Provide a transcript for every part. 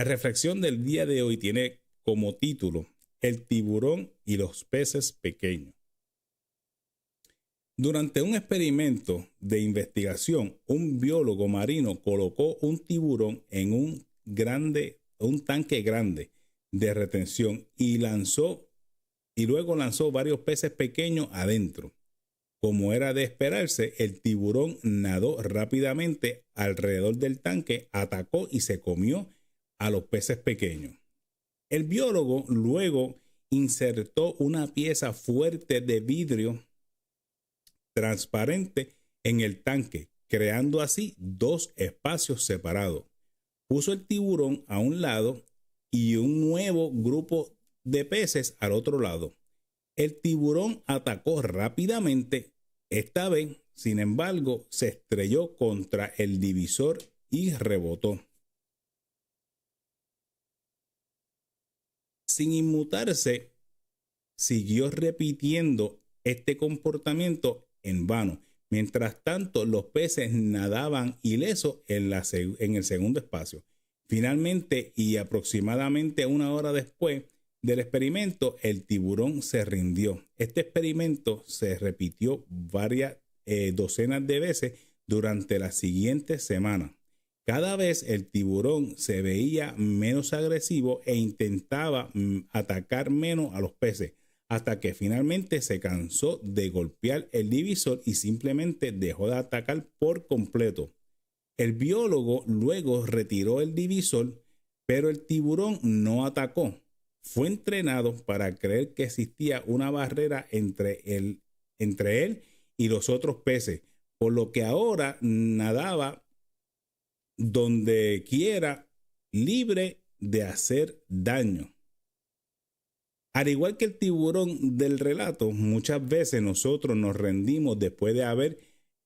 La reflexión del día de hoy tiene como título El tiburón y los peces pequeños. Durante un experimento de investigación, un biólogo marino colocó un tiburón en un tanque grande de retención y luego lanzó varios peces pequeños adentro. Como era de esperarse, el tiburón nadó rápidamente alrededor del tanque, atacó y se comió a los peces pequeños. El biólogo luego insertó una pieza fuerte de vidrio transparente en el tanque, creando así dos espacios separados. Puso el tiburón a un lado y un nuevo grupo de peces al otro lado. El tiburón atacó rápidamente. Esta vez, sin embargo, se estrelló contra el divisor y rebotó. Sin inmutarse, siguió repitiendo este comportamiento en vano. Mientras tanto, los peces nadaban ilesos en el segundo espacio. Finalmente, y aproximadamente una hora después del experimento, el tiburón se rindió. Este experimento se repitió varias docenas de veces durante las siguientes semanas. Cada vez el tiburón se veía menos agresivo e intentaba atacar menos a los peces, hasta que finalmente se cansó de golpear el divisor y simplemente dejó de atacar por completo. El biólogo luego retiró el divisor, pero el tiburón no atacó. Fue entrenado para creer que existía una barrera entre él y los otros peces, por lo que ahora nadaba donde quiera, libre de hacer daño. Al igual que el tiburón del relato, muchas veces nosotros nos rendimos después de haber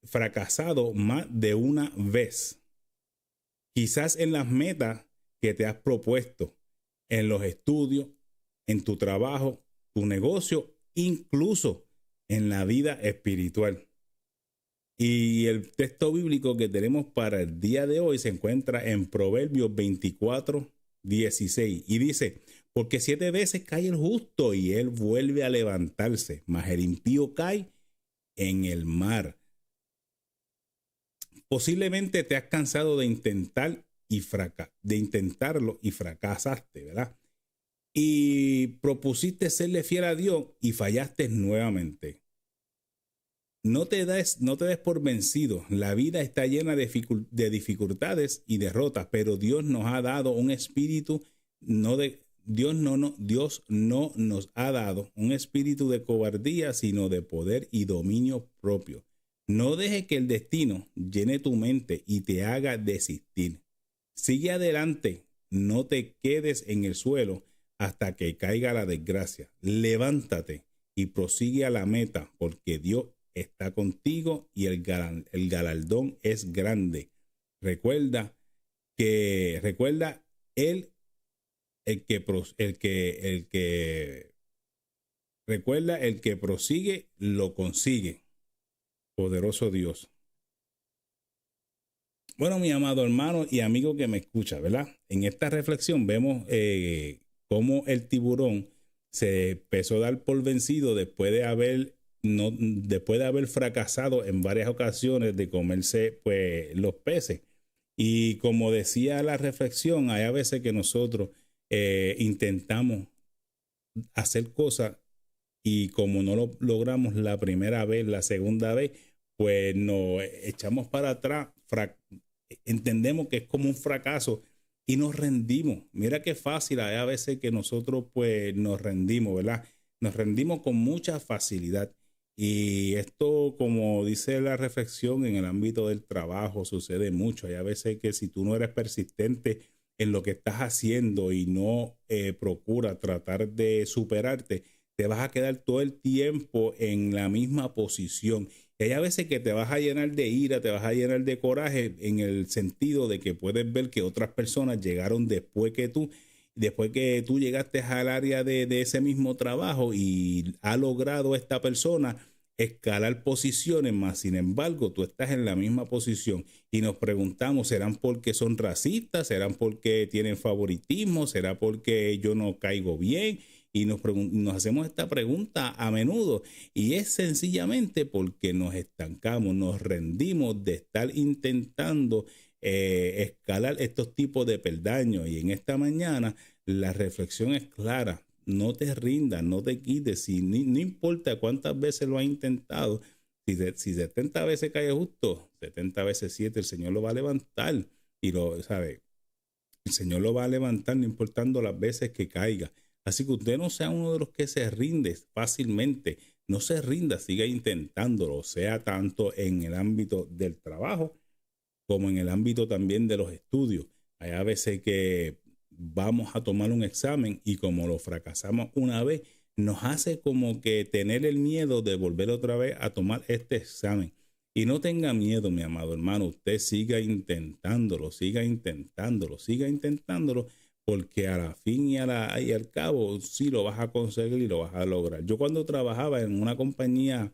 fracasado más de una vez. Quizás en las metas que te has propuesto, en los estudios, en tu trabajo, tu negocio, incluso en la vida espiritual. Y el texto bíblico que tenemos para el día de hoy se encuentra en Proverbios 24:16 y dice: porque 7 veces cae el justo y él vuelve a levantarse, mas el impío cae en el mar. Posiblemente te has cansado de intentarlo y fracasaste, ¿verdad? Y propusiste serle fiel a Dios y fallaste nuevamente. No te des por vencido. La vida está llena de dificultades y derrotas, pero Dios nos ha dado un espíritu Dios no nos ha dado un espíritu de cobardía, sino de poder y dominio propio. No deje que el destino llene tu mente y te haga desistir. Sigue adelante, no te quedes en el suelo hasta que caiga la desgracia. Levántate y prosigue a la meta, porque Dios está contigo y el galardón es grande. Recuerda el que prosigue lo consigue. Poderoso Dios. Bueno, mi amado hermano y amigo que me escucha, ¿verdad? En esta reflexión vemos cómo el tiburón se empezó a dar por vencido después de haber fracasado en varias ocasiones de comerse pues los peces. Y como decía la reflexión, hay a veces que nosotros intentamos hacer cosas y como no lo logramos la primera vez, la segunda vez, pues nos echamos para atrás, entendemos que es como un fracaso y nos rendimos. Mira qué fácil hay a veces que nosotros pues nos rendimos, ¿verdad? Nos rendimos con mucha facilidad. Y esto, como dice la reflexión, en el ámbito del trabajo sucede mucho. Hay a veces que si tú no eres persistente en lo que estás haciendo y no procura tratar de superarte, te vas a quedar todo el tiempo en la misma posición. Y hay a veces que te vas a llenar de ira, te vas a llenar de coraje en el sentido de que puedes ver que otras personas llegaron después que tú llegaste al área de ese mismo trabajo y ha logrado esta persona escalar posiciones, más sin embargo tú estás en la misma posición y nos preguntamos, ¿serán porque son racistas? ¿Serán porque tienen favoritismo? ¿Será porque yo no caigo bien? Y nos hacemos esta pregunta a menudo y es sencillamente porque nos estancamos, nos rendimos de estar intentando escalar estos tipos de peldaños. Y en esta mañana la reflexión es clara. No te rindas, no te quites. Si, no importa cuántas veces lo has intentado, si 70 veces cae justo, 70 veces 7, el Señor lo va a levantar. Y lo sabe, el Señor lo va a levantar no importando las veces que caiga. Así que usted no sea uno de los que se rinde fácilmente. No se rinda, siga intentándolo, sea tanto en el ámbito del trabajo como en el ámbito también de los estudios. Hay a veces que vamos a tomar un examen y como lo fracasamos una vez, nos hace como que tener el miedo de volver otra vez a tomar este examen. Y no tenga miedo, mi amado hermano, usted siga intentándolo, siga intentándolo, siga intentándolo, porque a la fin y al cabo sí lo vas a conseguir y lo vas a lograr. Yo cuando trabajaba en una compañía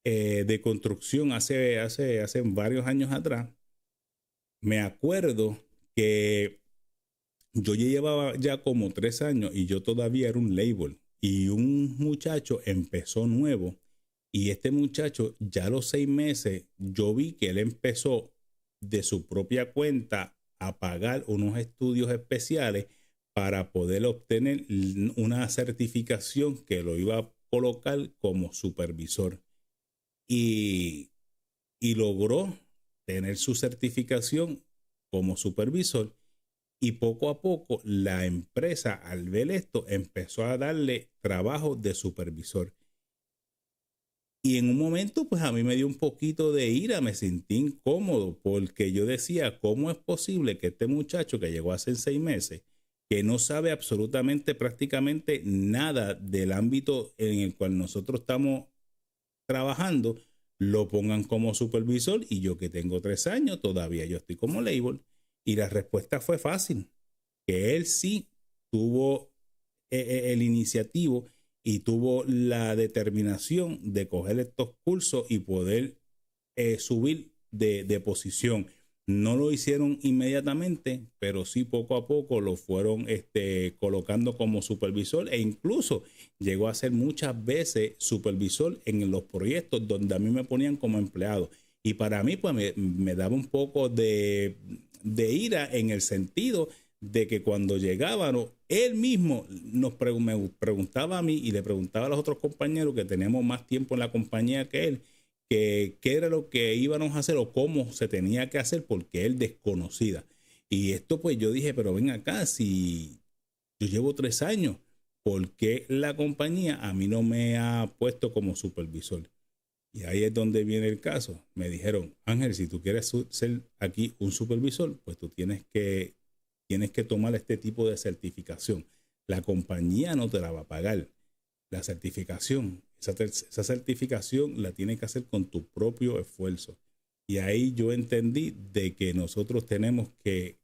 de construcción hace varios años atrás, me acuerdo que yo ya llevaba ya como 3 años y yo todavía era un label. Y un muchacho empezó nuevo. Y este muchacho ya a los 6 meses yo vi que él empezó de su propia cuenta a pagar unos estudios especiales para poder obtener una certificación que lo iba a colocar como supervisor. Y, y logró tener su certificación como supervisor. Y poco a poco la empresa, al ver esto, empezó a darle trabajo de supervisor. Y en un momento, pues a mí me dio un poquito de ira, me sentí incómodo porque yo decía, ¿cómo es posible que este muchacho que llegó hace 6 meses, que no sabe absolutamente prácticamente nada del ámbito en el cual nosotros estamos trabajando, lo pongan como supervisor y yo que tengo 3 años, todavía yo estoy como label? Y la respuesta fue fácil, que él sí tuvo el iniciativo y tuvo la determinación de coger estos cursos y poder subir de posición. No lo hicieron inmediatamente, pero sí poco a poco lo fueron colocando como supervisor e incluso llegó a ser muchas veces supervisor en los proyectos donde a mí me ponían como empleado. Y para mí pues me daba un poco de ira en el sentido de que cuando llegaban, él mismo me preguntaba a mí y le preguntaba a los otros compañeros que teníamos más tiempo en la compañía que él, que qué era lo que íbamos a hacer o cómo se tenía que hacer porque él desconocida. Y esto pues yo dije, pero ven acá, si yo llevo 3 años, ¿por qué la compañía a mí no me ha puesto como supervisor? Y ahí es donde viene el caso. Me dijeron, Ángel, si tú quieres ser aquí un supervisor, pues tú tienes que tomar este tipo de certificación. La compañía no te la va a pagar. La certificación, esa certificación la tienes que hacer con tu propio esfuerzo. Y ahí yo entendí de que nosotros tenemos que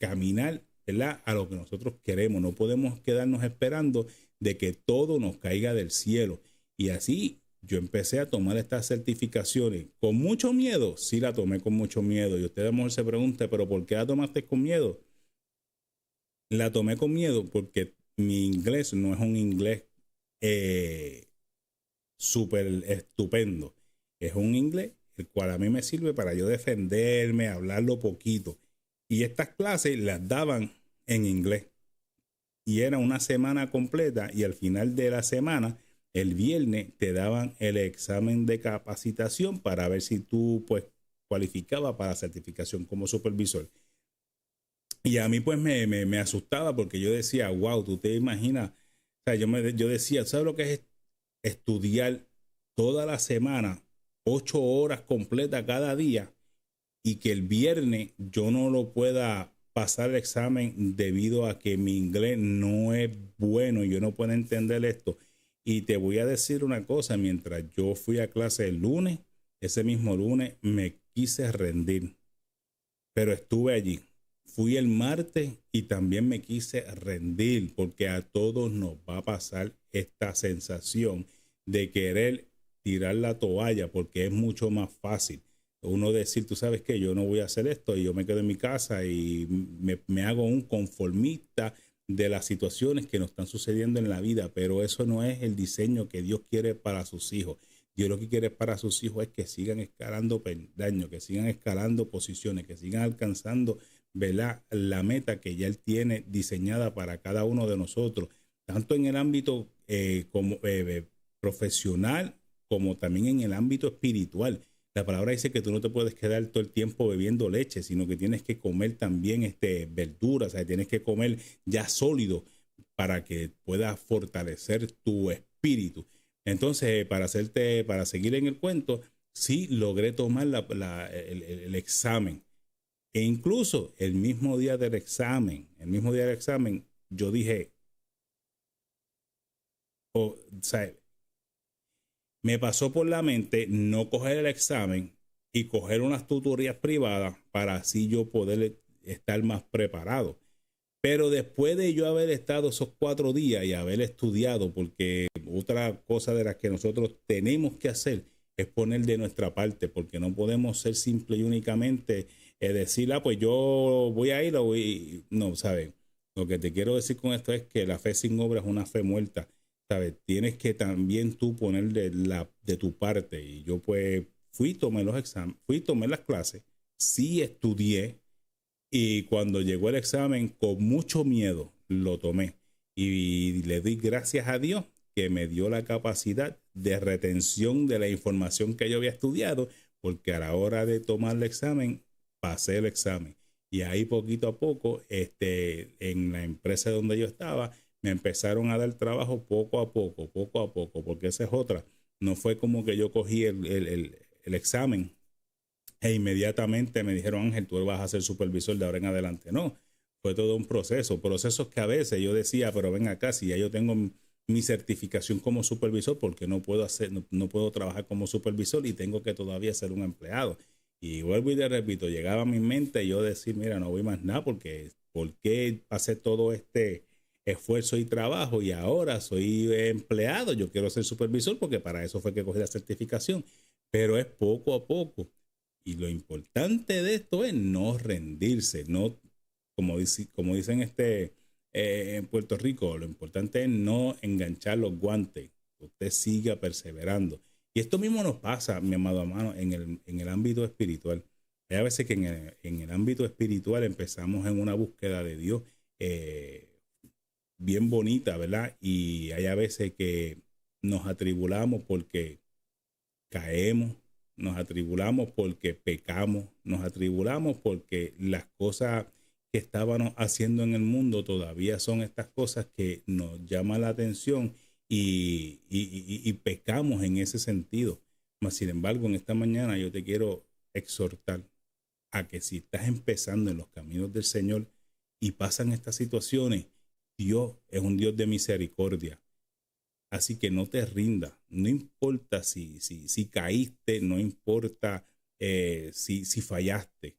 caminar, ¿verdad?, a lo que nosotros queremos. No podemos quedarnos esperando de que todo nos caiga del cielo. Y así yo empecé a tomar estas certificaciones con mucho miedo. Sí, la tomé con mucho miedo. Y usted a lo mejor se pregunta, ¿pero por qué la tomaste con miedo? La tomé con miedo porque mi inglés no es un inglés súper estupendo. Es un inglés el cual a mí me sirve para yo defenderme, hablarlo poquito. Y estas clases las daban en inglés. Y era una semana completa y al final de la semana, el viernes, te daban el examen de capacitación para ver si tú pues cualificabas para certificación como supervisor. Y a mí pues me asustaba porque yo decía, wow, tú te imaginas, o sea, yo decía, ¿sabes lo que es estudiar toda la semana, 8 horas completas cada día y que el viernes yo no lo pueda pasar el examen debido a que mi inglés no es bueno y yo no puedo entender esto? Y te voy a decir una cosa, mientras yo fui a clase el lunes, ese mismo lunes me quise rendir, pero estuve allí. Fui el martes y también me quise rendir porque a todos nos va a pasar esta sensación de querer tirar la toalla porque es mucho más fácil. Uno decir, tú sabes que yo no voy a hacer esto y yo me quedo en mi casa y me hago un conformista de las situaciones que nos están sucediendo en la vida, pero eso no es el diseño que Dios quiere para sus hijos. Dios lo que quiere para sus hijos es que sigan escalando peldaños, que sigan escalando posiciones, que sigan alcanzando, ¿verdad?, la meta que ya Él tiene diseñada para cada uno de nosotros, tanto en el ámbito profesional como también en el ámbito espiritual. La palabra dice que tú no te puedes quedar todo el tiempo bebiendo leche, sino que tienes que comer también verduras, o sea, tienes que comer ya sólido para que puedas fortalecer tu espíritu. Entonces, para seguir en el cuento, sí logré tomar el examen. E incluso el mismo día del examen, yo dije, o sea, me pasó por la mente no coger el examen y coger unas tutorías privadas para así yo poder estar más preparado. Pero después de yo haber estado esos 4 días y haber estudiado, porque otra cosa de las que nosotros tenemos que hacer es poner de nuestra parte, porque no podemos ser simple y únicamente decir, pues yo voy a ir o voy. No, ¿sabes? Lo que te quiero decir con esto es que la fe sin obra es una fe muerta, ¿sabes? Tienes que también tú poner de tu parte. Y yo pues tomé los exámenes, tomé las clases, sí estudié, y cuando llegó el examen, con mucho miedo, lo tomé. Y le di gracias a Dios que me dio la capacidad de retención de la información que yo había estudiado, porque a la hora de tomar el examen, pasé el examen. Y ahí poquito a poco, en la empresa donde yo estaba, me empezaron a dar trabajo poco a poco, porque esa es otra. No fue como que yo cogí el examen e inmediatamente me dijeron, Ángel, tú vas a ser supervisor de ahora en adelante. No, fue todo un procesos que a veces yo decía, pero ven acá, si ya yo tengo mi certificación como supervisor, porque no puedo trabajar como supervisor y tengo que todavía ser un empleado. Y vuelvo y te repito, llegaba a mi mente yo decir, mira, no voy más nada porque ¿por qué pasé todo este esfuerzo y trabajo y ahora soy empleado? Yo quiero ser supervisor porque para eso fue que cogí la certificación, pero es poco a poco. Y lo importante de esto es no rendirse, no, como dicen en Puerto Rico, lo importante es no enganchar los guantes, usted siga perseverando. Y esto mismo nos pasa, mi amado hermano, en el ámbito espiritual. Hay a veces que en el ámbito espiritual empezamos en una búsqueda de Dios bien bonita, ¿verdad? Y hay a veces que nos atribulamos porque caemos, nos atribulamos porque pecamos, nos atribulamos porque las cosas que estábamos haciendo en el mundo todavía son estas cosas que nos llaman la atención y pecamos en ese sentido. Mas, sin embargo, en esta mañana yo te quiero exhortar a que si estás empezando en los caminos del Señor y pasan estas situaciones, Dios es un Dios de misericordia. Así que no te rindas, no importa si caíste, no importa si fallaste.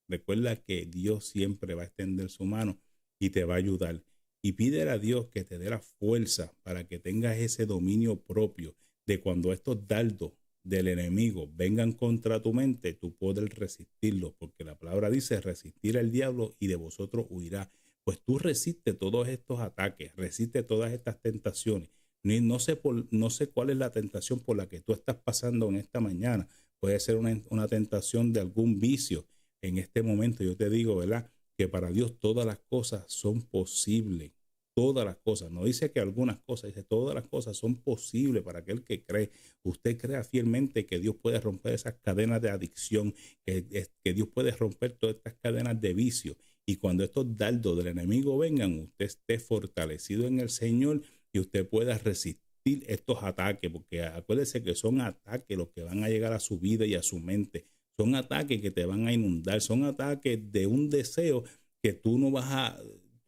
Recuerda que Dios siempre va a extender su mano y te va a ayudar. Y pídele a Dios que te dé la fuerza para que tengas ese dominio propio de cuando estos dardos del enemigo vengan contra tu mente, tú puedes resistirlos, porque la palabra dice resistir al diablo y de vosotros huirá. Pues tú resiste todos estos ataques, resiste todas estas tentaciones. No sé, no sé cuál es la tentación por la que tú estás pasando en esta mañana. Puede ser una tentación de algún vicio. En este momento yo te digo, ¿verdad?, que para Dios todas las cosas son posibles. Todas las cosas. No dice que algunas cosas, dice todas las cosas son posibles para aquel que cree. Usted crea fielmente que Dios puede romper esas cadenas de adicción, que Dios puede romper todas estas cadenas de vicio. Y cuando estos dardos del enemigo vengan, usted esté fortalecido en el Señor y usted pueda resistir estos ataques, porque acuérdese que son ataques los que van a llegar a su vida y a su mente. Son ataques que te van a inundar, son ataques de un deseo que tú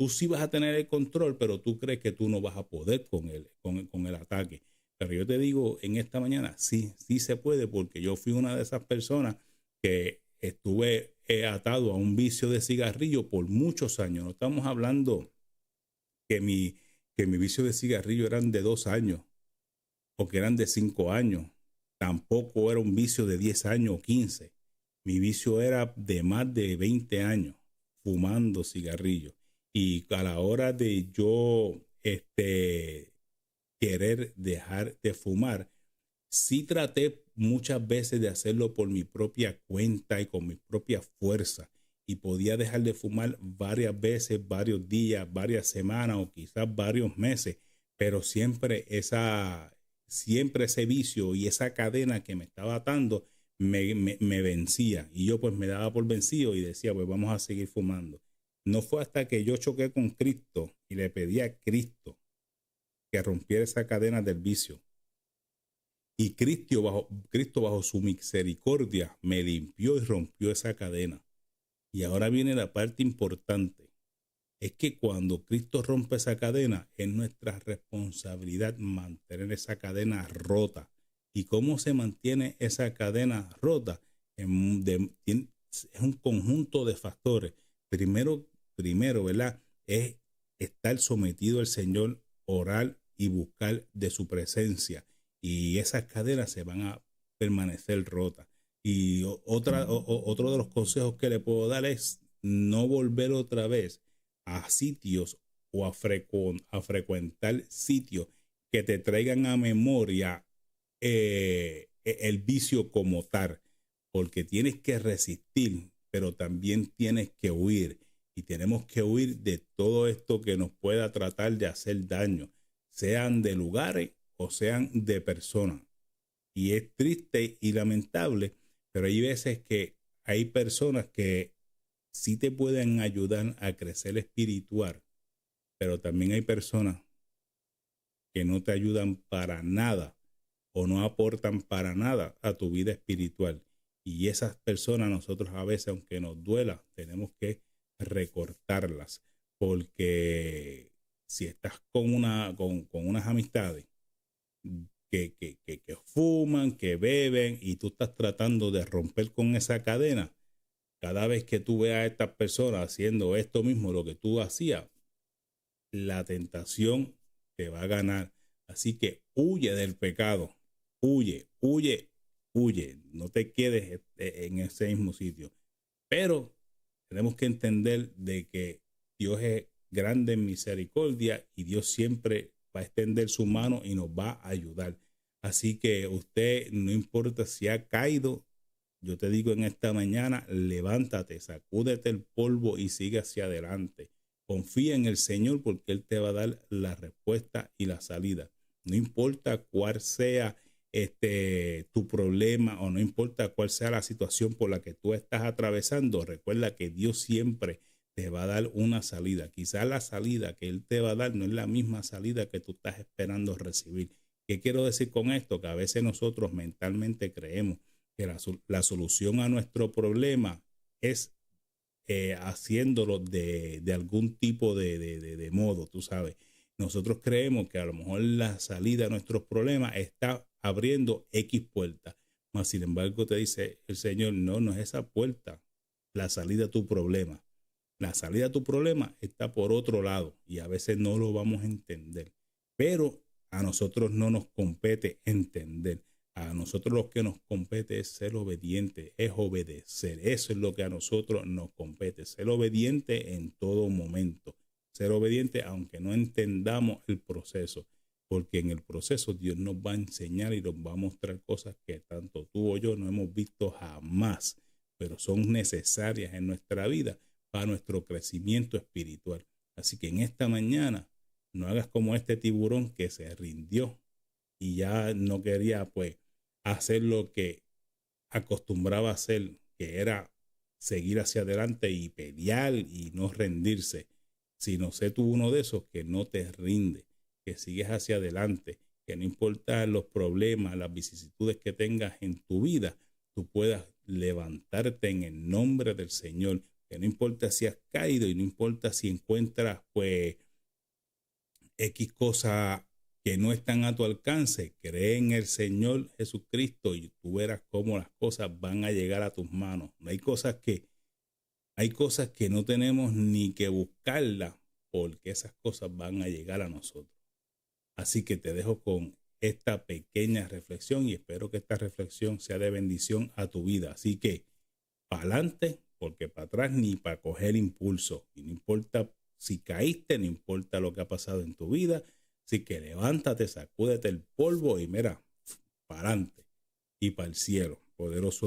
sí vas a tener el control, pero tú crees que tú no vas a poder con el ataque. Pero yo te digo en esta mañana, sí se puede, porque yo fui una de esas personas que estuve atado a un vicio de cigarrillo por muchos años. No estamos hablando que mi vicio de cigarrillo eran de 2 años o que eran de 5 años. Tampoco era un vicio de 10 años o 15. Mi vicio era de más de 20 años fumando cigarrillos. Y a la hora de yo querer dejar de fumar, sí traté muchas veces de hacerlo por mi propia cuenta y con mi propia fuerza. Y podía dejar de fumar varias veces, varios días, varias semanas o quizás varios meses. Pero siempre ese vicio y esa cadena que me estaba atando me vencía. Y yo pues me daba por vencido y decía, pues vamos a seguir fumando. No fue hasta que yo choqué con Cristo y le pedí a Cristo que rompiera esa cadena del vicio. Y Cristo bajo su misericordia me limpió y rompió esa cadena. Y ahora viene la parte importante. Es que cuando Cristo rompe esa cadena, es nuestra responsabilidad mantener esa cadena rota. ¿Y cómo se mantiene esa cadena rota? Es un conjunto de factores. Primero, ¿verdad? Es estar sometido al Señor, orar y buscar de su presencia. Y esas cadenas se van a permanecer rotas. Y otro de los consejos que le puedo dar es no volver otra vez a sitios o a frecuentar sitios que te traigan a memoria el vicio como tal, porque tienes que resistir, pero también tienes que huir. Y tenemos que huir de todo esto que nos pueda tratar de hacer daño, sean de lugares o sean de personas. Y es triste y lamentable, pero hay veces que hay personas que sí te pueden ayudar a crecer espiritual, pero también hay personas que no te ayudan para nada o no aportan para nada a tu vida espiritual. Y esas personas nosotros a veces, aunque nos duela, tenemos que recortarlas, porque si estás con unas amistades que fuman, que beben y tú estás tratando de romper con esa cadena, cada vez que tú veas a estas personas haciendo esto mismo, lo que tú hacías, la tentación te va a ganar. Así que huye del pecado, huye, huye, huye. No te quedes en ese mismo sitio. Pero tenemos que entender de que Dios es grande en misericordia y Dios siempre va a extender su mano y nos va a ayudar. Así que usted, no importa si ha caído, yo te digo en esta mañana, levántate, sacúdete el polvo y sigue hacia adelante. Confía en el Señor porque Él te va a dar la respuesta y la salida. No importa cuál sea tu problema o no importa cuál sea la situación por la que tú estás atravesando, recuerda que Dios siempre te va a dar una salida. Quizás la salida que Él te va a dar no es la misma salida que tú estás esperando recibir. ¿Qué quiero decir con esto? Que a veces nosotros mentalmente creemos que la solución a nuestro problema es haciéndolo de algún tipo de modo, tú sabes. Nosotros creemos que a lo mejor la salida a nuestros problemas está abriendo X puerta. Mas, sin embargo, te dice el Señor, no, no es esa puerta la salida a tu problema. La salida a tu problema está por otro lado y a veces no lo vamos a entender. Pero a nosotros no nos compete entender. A nosotros lo que nos compete es ser obediente, es obedecer. Eso es lo que a nosotros nos compete, ser obediente en todo momento. Ser obediente aunque no entendamos el proceso, porque en el proceso Dios nos va a enseñar y nos va a mostrar cosas que tanto tú o yo no hemos visto jamás, pero son necesarias en nuestra vida para nuestro crecimiento espiritual. Así que en esta mañana no hagas como este tiburón que se rindió y ya no quería pues hacer lo que acostumbraba a hacer, que era seguir hacia adelante y pelear y no rendirse, sino sé tú uno de esos que no te rinde, que sigues hacia adelante, que no importa los problemas, las vicisitudes que tengas en tu vida, tú puedas levantarte en el nombre del Señor, que no importa si has caído y no importa si encuentras pues X cosas que no están a tu alcance, cree en el Señor Jesucristo y tú verás cómo las cosas van a llegar a tus manos. Hay cosas que no tenemos ni que buscarlas porque esas cosas van a llegar a nosotros. Así que te dejo con esta pequeña reflexión y espero que esta reflexión sea de bendición a tu vida. Así que, para adelante, porque para atrás ni para coger impulso. Y no importa si caíste, no importa lo que ha pasado en tu vida. Así que levántate, sacúdete el polvo y mira, para adelante y para el cielo. Poderoso Dios.